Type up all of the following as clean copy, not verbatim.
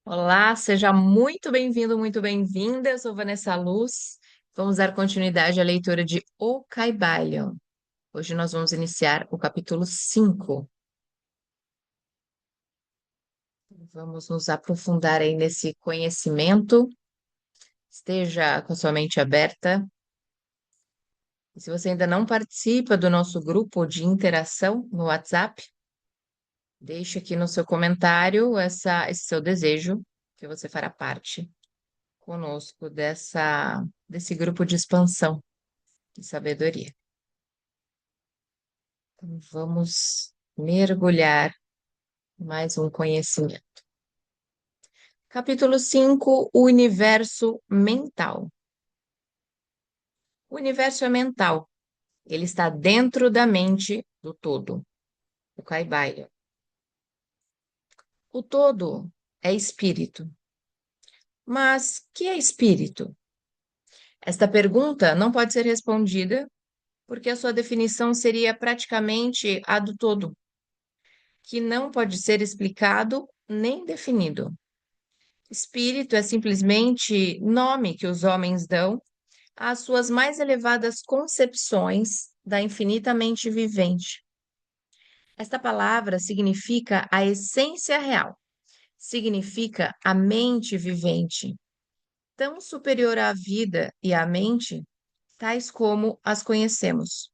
Olá, seja muito bem-vindo, muito bem-vinda. Eu sou Vanessa Luz. Vamos dar continuidade à leitura de O Caibalion. Hoje nós vamos iniciar o capítulo 5. Vamos nos aprofundar aí nesse conhecimento. Esteja com a sua mente aberta. E se você ainda não participa do nosso grupo de interação no WhatsApp, deixe aqui no seu comentário esse seu desejo, que você fará parte conosco desse grupo de expansão de sabedoria. Então, vamos mergulhar em mais um conhecimento. Capítulo 5: O universo mental. O universo é mental. Ele está dentro da mente do todo. O Kaibai. O todo é espírito. Mas que é espírito? Esta pergunta não pode ser respondida porque a sua definição seria praticamente a do todo, que não pode ser explicado nem definido. Espírito é simplesmente nome que os homens dão às suas mais elevadas concepções da infinitamente vivente. Esta palavra significa a essência real, significa a mente vivente, tão superior à vida e à mente, tais como as conhecemos,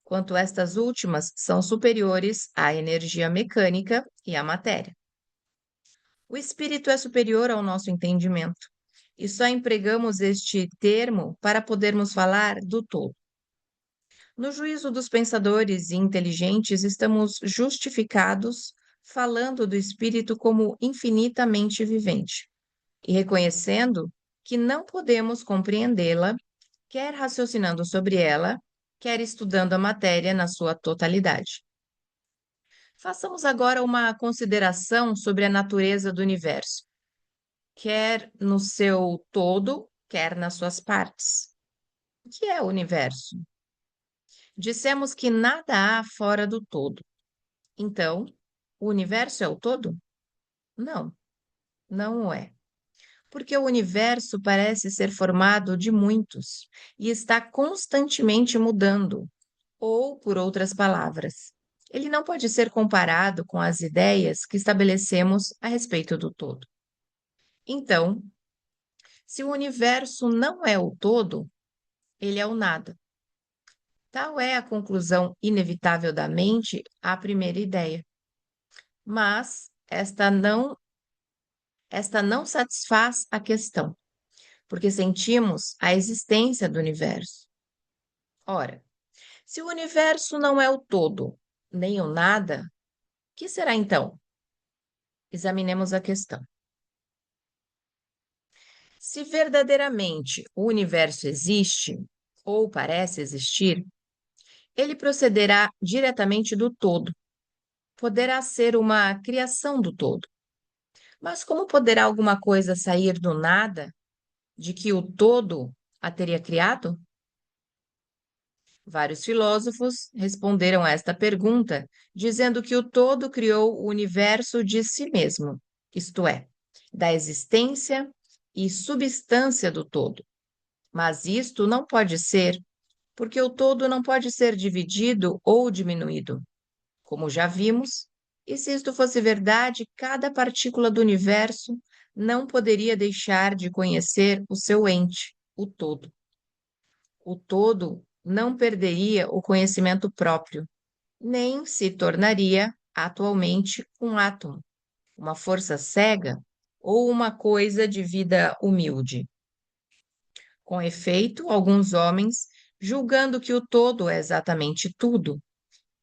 quanto estas últimas são superiores à energia mecânica e à matéria. O espírito é superior ao nosso entendimento, e só empregamos este termo para podermos falar do todo. No juízo dos pensadores e inteligentes, estamos justificados falando do espírito como infinitamente vivente e reconhecendo que não podemos compreendê-la, quer raciocinando sobre ela, quer estudando a matéria na sua totalidade. Façamos agora uma consideração sobre a natureza do universo, quer no seu todo, quer nas suas partes. O que é o universo? Dissemos que nada há fora do todo. Então, o universo é o todo? Não, não o é. Porque o universo parece ser formado de muitos e está constantemente mudando. Ou, por outras palavras, ele não pode ser comparado com as ideias que estabelecemos a respeito do todo. Então, se o universo não é o todo, ele é o nada. Tal é a conclusão inevitável da mente à primeira ideia. Mas esta não satisfaz a questão, porque sentimos a existência do universo. Ora, se o universo não é o todo, nem o nada, que será então? Examinemos a questão. Se verdadeiramente o universo existe, ou parece existir, ele procederá diretamente do todo, poderá ser uma criação do todo. Mas como poderá alguma coisa sair do nada, de que o todo a teria criado? Vários filósofos responderam a esta pergunta, dizendo que o todo criou o universo de si mesmo, isto é, da existência e substância do todo. Mas isto não pode ser, porque o todo não pode ser dividido ou diminuído. Como já vimos, e se isto fosse verdade, cada partícula do universo não poderia deixar de conhecer o seu ente, o todo. O todo não perderia o conhecimento próprio, nem se tornaria atualmente um átomo, uma força cega ou uma coisa de vida humilde. Com efeito, alguns homens, julgando que o todo é exatamente tudo,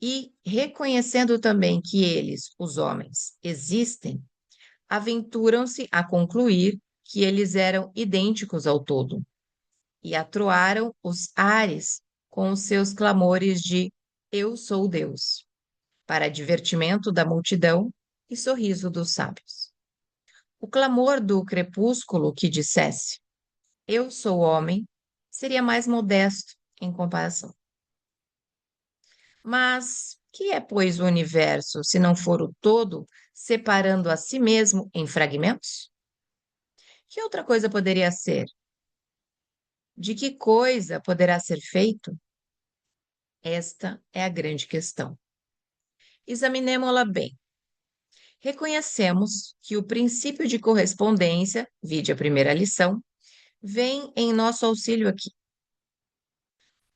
e reconhecendo também que eles, os homens, existem, aventuram-se a concluir que eles eram idênticos ao todo e atroaram os ares com os seus clamores de Eu sou Deus, para divertimento da multidão e sorriso dos sábios. O clamor do crepúsculo que dissesse Eu sou homem seria mais modesto em comparação. Mas que é, pois, o universo, se não for o todo, separando a si mesmo em fragmentos? Que outra coisa poderia ser? De que coisa poderá ser feito? Esta é a grande questão. Examinemo-la bem. Reconhecemos que o princípio de correspondência, vide a primeira lição, vem em nosso auxílio aqui.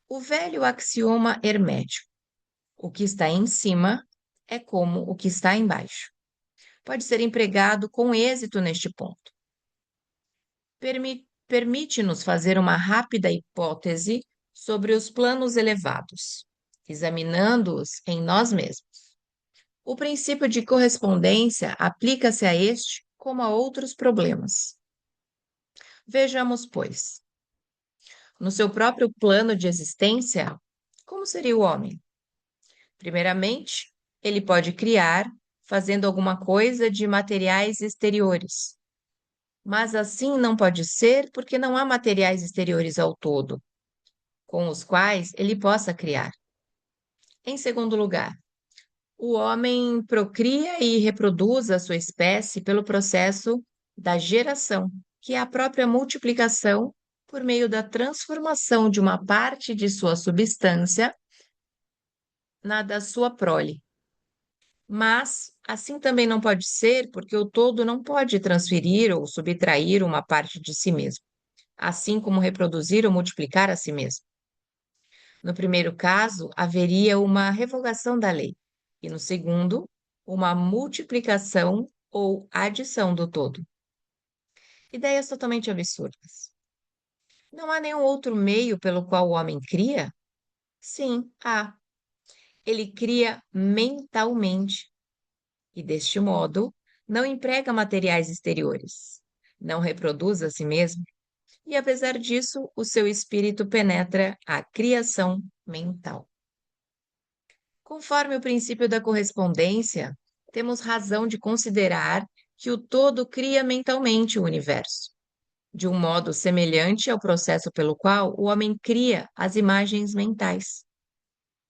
O velho axioma hermético: o que está em cima é como o que está embaixo. Pode ser empregado com êxito neste ponto. Permite-nos fazer uma rápida hipótese sobre os planos elevados, examinando-os em nós mesmos. O princípio de correspondência aplica-se a este como a outros problemas. Vejamos, pois, no seu próprio plano de existência, como seria o homem? Primeiramente, ele pode criar, fazendo alguma coisa de materiais exteriores. Mas assim não pode ser porque não há materiais exteriores ao todo, com os quais ele possa criar. Em segundo lugar, o homem procria e reproduz a sua espécie pelo processo da geração, que é a própria multiplicação por meio da transformação de uma parte de sua substância na da sua prole. Mas assim também não pode ser, porque o todo não pode transferir ou subtrair uma parte de si mesmo, assim como reproduzir ou multiplicar a si mesmo. No primeiro caso, haveria uma revogação da lei, e no segundo, uma multiplicação ou adição do todo. Ideias totalmente absurdas. Não há nenhum outro meio pelo qual o homem cria? Sim, há. Ele cria mentalmente e, deste modo, não emprega materiais exteriores, não reproduz a si mesmo, e, apesar disso, o seu espírito penetra a criação mental. Conforme o princípio da correspondência, temos razão de considerar que o todo cria mentalmente o universo, de um modo semelhante ao processo pelo qual o homem cria as imagens mentais.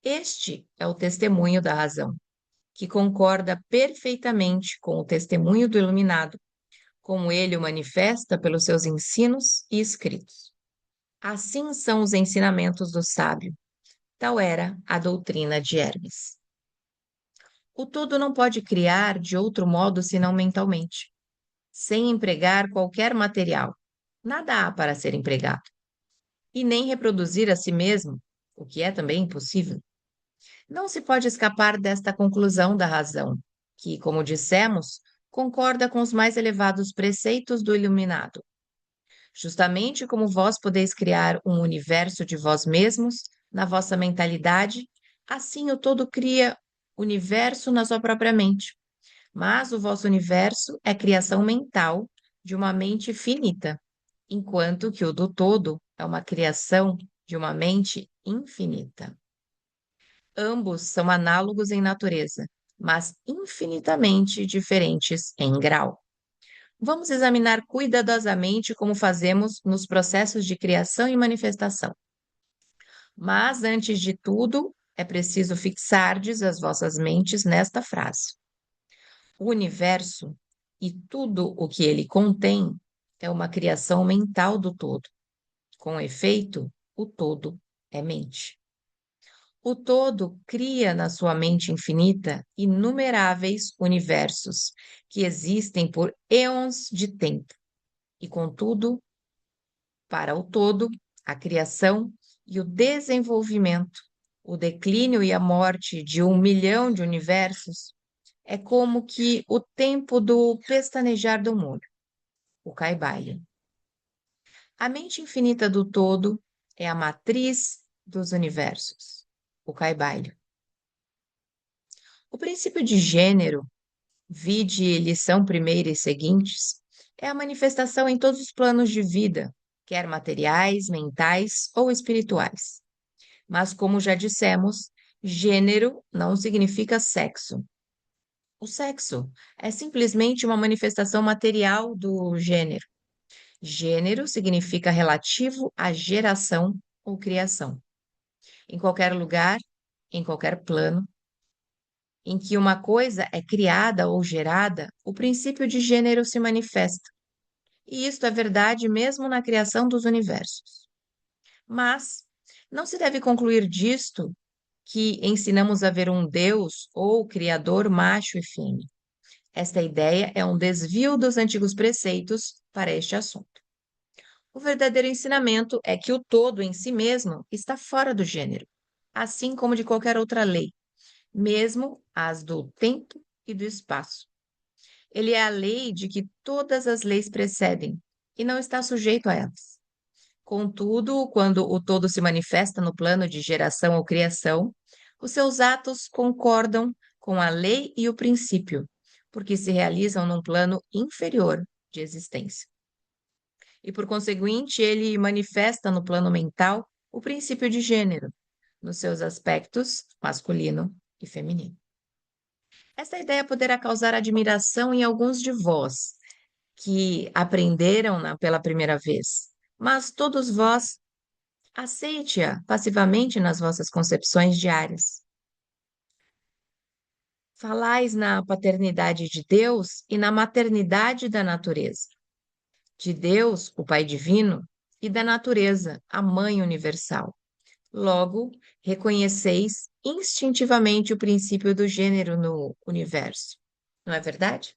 Este é o testemunho da razão, que concorda perfeitamente com o testemunho do iluminado, como ele o manifesta pelos seus ensinos e escritos. Assim são os ensinamentos do sábio. Tal era a doutrina de Hermes. O todo não pode criar de outro modo senão mentalmente, sem empregar qualquer material. Nada há para ser empregado. E nem reproduzir a si mesmo, o que é também impossível. Não se pode escapar desta conclusão da razão, que, como dissemos, concorda com os mais elevados preceitos do iluminado. Justamente como vós podeis criar um universo de vós mesmos, na vossa mentalidade, assim o todo cria universo na sua própria mente. Mas o vosso universo é criação mental de uma mente finita, enquanto que o do todo é uma criação de uma mente infinita. Ambos são análogos em natureza, mas infinitamente diferentes em grau. Vamos examinar cuidadosamente como fazemos nos processos de criação e manifestação. Mas, antes de tudo, é preciso fixardes as vossas mentes nesta frase. O universo e tudo o que ele contém é uma criação mental do todo. Com efeito, o todo é mente. O todo cria na sua mente infinita inumeráveis universos que existem por éons de tempo. E, contudo, para o todo, a criação e o desenvolvimento, o declínio e a morte de 1 milhão de universos é como que o tempo do pestanejar do molho, o caibalho. A mente infinita do todo é a matriz dos universos, o caibalho. O princípio de gênero, vide lição primeira e seguintes, é a manifestação em todos os planos de vida, quer materiais, mentais ou espirituais. Mas, como já dissemos, gênero não significa sexo. O sexo é simplesmente uma manifestação material do gênero. Gênero significa relativo à geração ou criação. Em qualquer lugar, em qualquer plano, em que uma coisa é criada ou gerada, o princípio de gênero se manifesta. E isto é verdade mesmo na criação dos universos. Mas não se deve concluir disto que ensinamos a ver um Deus ou Criador macho e fêmea. Esta ideia é um desvio dos antigos preceitos para este assunto. O verdadeiro ensinamento é que o todo em si mesmo está fora do gênero, assim como de qualquer outra lei, mesmo as do tempo e do espaço. Ele é a lei de que todas as leis precedem e não está sujeito a elas. Contudo, quando o todo se manifesta no plano de geração ou criação, os seus atos concordam com a lei e o princípio, porque se realizam num plano inferior de existência. E, por conseguinte, ele manifesta no plano mental o princípio de gênero, nos seus aspectos masculino e feminino. Esta ideia poderá causar admiração em alguns de vós, que aprenderam-na pela primeira vez, mas todos vós aceite-a passivamente nas vossas concepções diárias. Falais na paternidade de Deus e na maternidade da natureza. De Deus, o Pai Divino, e da natureza, a Mãe Universal. Logo, reconheceis instintivamente o princípio do gênero no universo. Não é verdade?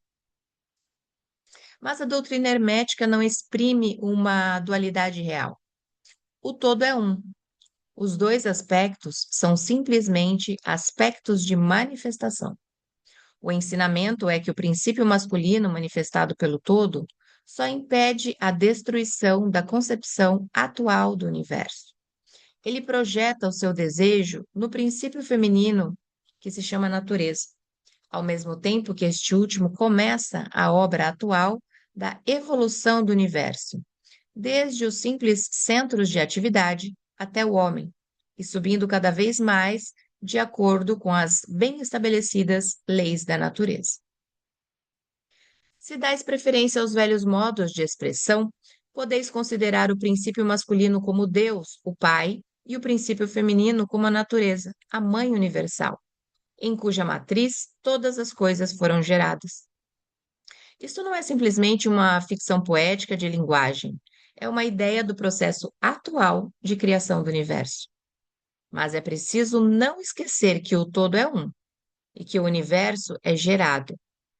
Mas a doutrina hermética não exprime uma dualidade real. O todo é um. Os dois aspectos são simplesmente aspectos de manifestação. O ensinamento é que o princípio masculino manifestado pelo todo só impede a destruição da concepção atual do universo. Ele projeta o seu desejo no princípio feminino, que se chama natureza, ao mesmo tempo que este último começa a obra atual da evolução do universo, desde os simples centros de atividade até o homem, e subindo cada vez mais de acordo com as bem estabelecidas leis da natureza. Se dais preferência aos velhos modos de expressão, podeis considerar o princípio masculino como Deus, o Pai, e o princípio feminino como a natureza, a Mãe Universal, em cuja matriz todas as coisas foram geradas. Isto não é simplesmente uma ficção poética de linguagem, é uma ideia do processo atual de criação do universo. Mas é preciso não esquecer que o todo é um e que o universo é gerado,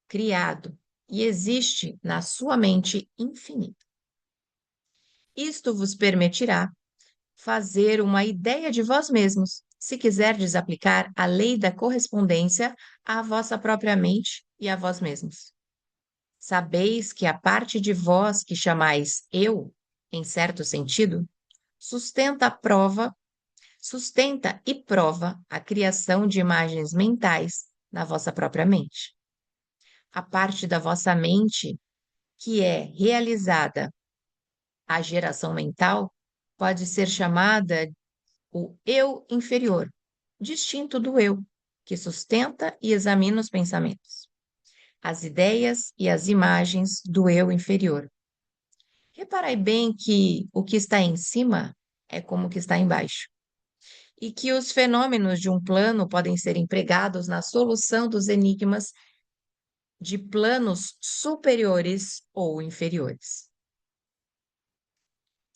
criado e existe na sua mente infinita. Isto vos permitirá fazer uma ideia de vós mesmos, se quiserdes aplicar a lei da correspondência à vossa própria mente e a vós mesmos. Sabeis que a parte de vós que chamais eu, em certo sentido, sustenta e prova a criação de imagens mentais na vossa própria mente. A parte da vossa mente que é realizada a geração mental pode ser chamada o eu inferior, distinto do eu, que sustenta e examina os pensamentos, as ideias e as imagens do eu inferior. Reparai bem que o que está em cima é como o que está embaixo, e que os fenômenos de um plano podem ser empregados na solução dos enigmas de planos superiores ou inferiores.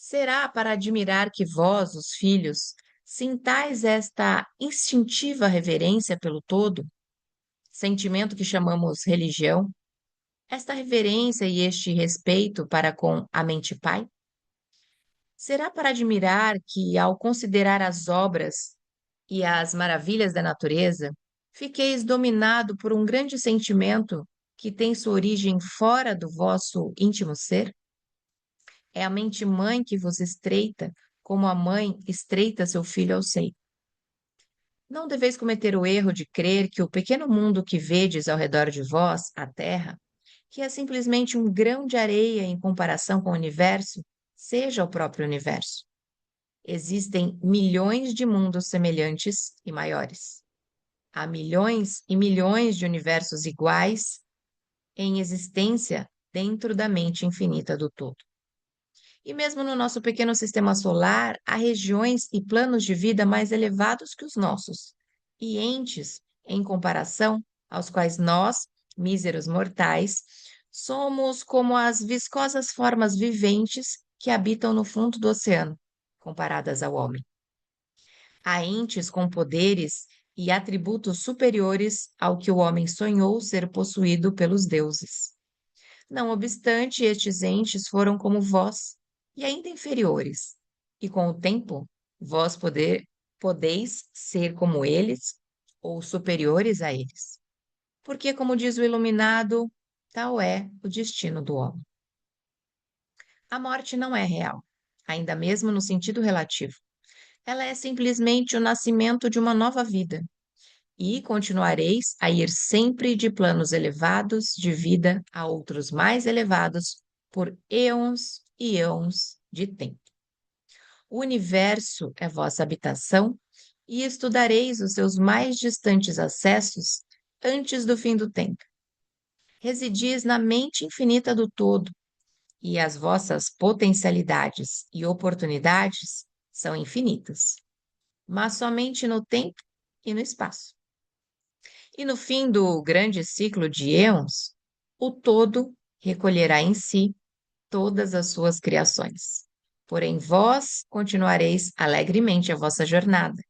Será para admirar que vós, os filhos, sintais esta instintiva reverência pelo todo, sentimento que chamamos religião, esta reverência e este respeito para com a mente pai? Será para admirar que, ao considerar as obras e as maravilhas da natureza, fiqueis dominado por um grande sentimento que tem sua origem fora do vosso íntimo ser? É a mente mãe que vos estreita, como a mãe estreita seu filho ao seio. Não deveis cometer o erro de crer que o pequeno mundo que vedes ao redor de vós, a Terra, que é simplesmente um grão de areia em comparação com o universo, seja o próprio universo. Existem milhões de mundos semelhantes e maiores. Há milhões e milhões de universos iguais em existência dentro da mente infinita do todo. E mesmo no nosso pequeno sistema solar, há regiões e planos de vida mais elevados que os nossos, e entes, em comparação, aos quais nós, míseros mortais, Somos como as viscosas formas viventes que habitam no fundo do oceano, comparadas ao homem. Há entes com poderes e atributos superiores ao que o homem sonhou ser possuído pelos deuses. Não obstante, estes entes foram como vós, e ainda inferiores. E com o tempo, podeis ser como eles, ou superiores a eles. Porque, como diz o iluminado, tal é o destino do homem. A morte não é real, ainda mesmo no sentido relativo. Ela é simplesmente o nascimento de uma nova vida. E continuareis a ir sempre de planos elevados de vida a outros mais elevados por êons e êons de tempo. O universo é vossa habitação e estudareis os seus mais distantes acessos antes do fim do tempo. Residis na mente infinita do todo, e as vossas potencialidades e oportunidades são infinitas, mas somente no tempo e no espaço. E no fim do grande ciclo de êons, o todo recolherá em si todas as suas criações. Porém, vós continuareis alegremente a vossa jornada.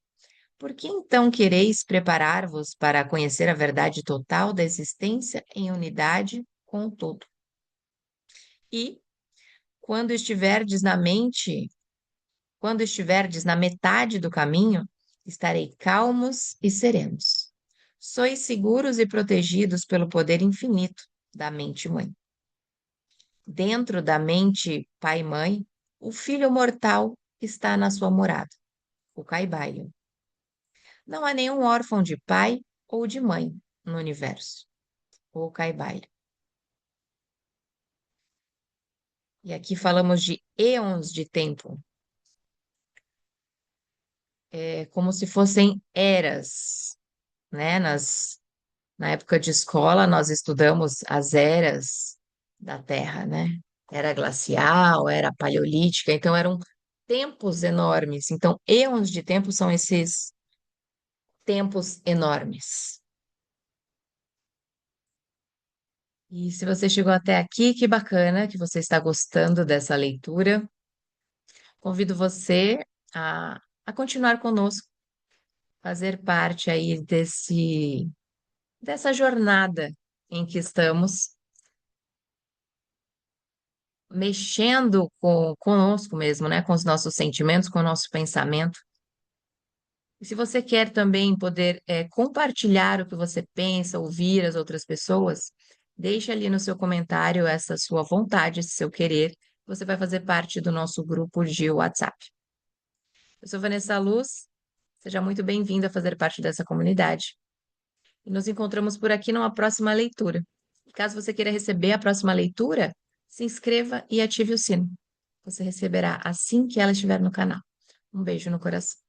Por que então quereis preparar-vos para conhecer a verdade total da existência em unidade com o todo? E, quando estiverdes na mente, quando estiverdes na metade do caminho, estarei calmos e serenos. Sois seguros e protegidos pelo poder infinito da mente-mãe. Dentro da mente pai-mãe, o filho mortal está na sua morada, o Kaibaio. Não há nenhum órfão de pai ou de mãe no universo, o Kaibaio. E aqui falamos de eons de tempo, como se fossem eras, né? Na época de escola, nós estudamos as eras da Terra, né? Era glacial, era paleolítica, então eram tempos enormes. Então, eons de tempo são esses tempos enormes. E se você chegou até aqui, que bacana que você está gostando dessa leitura. Convido você a continuar conosco, fazer parte aí dessa jornada em que estamos mexendo conosco mesmo, né? Com os nossos sentimentos, com o nosso pensamento. E se você quer também poder compartilhar o que você pensa, ouvir as outras pessoas, deixe ali no seu comentário essa sua vontade, esse seu querer. Você vai fazer parte do nosso grupo de WhatsApp. Eu sou Vanessa Luz, seja muito bem-vinda a fazer parte dessa comunidade. E nos encontramos por aqui numa próxima leitura. E caso você queira receber a próxima leitura, se inscreva e ative o sino. Você receberá assim que ela estiver no canal. Um beijo no coração.